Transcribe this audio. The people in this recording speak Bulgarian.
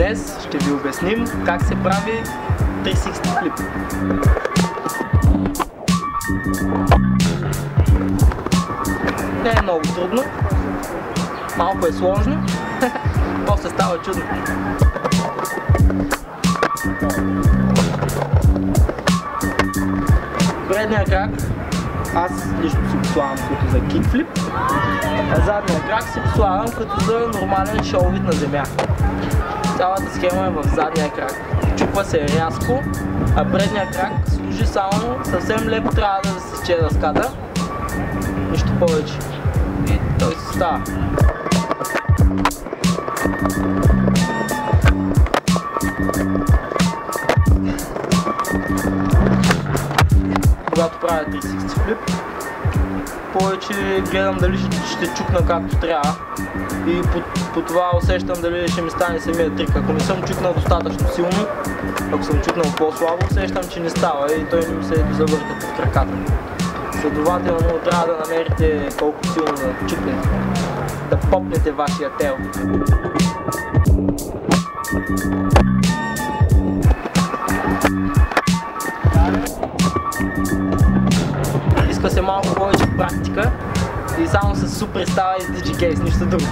Днес ще ви обясним как се прави 360 флип. Не е много трудно, малко е сложно, после става чудно. Предния крак аз лично си го слагам като за кикфлип, а задния крак си го слагам като за нормален шоу-вид на земя. Цялата схема е в задния крак. Чупва се рязко, а предния крак служи само съвсем леко, трябва да се сече дъската. Нищо повече. И той си става. Когато правя 360 флип, повече гледам дали ще чукна както трябва и по това усещам дали ще ми стане самия трик. Ако не съм чукнал достатъчно силно, ако съм чукнал по-слабо, усещам, че не става и той не ми се завърта под краката. Следователно трябва да намерите колко силно да чукнете, да попнете вашия тел. Иска се малко повече практика и само с супер става и с DigiCase, нищо друго.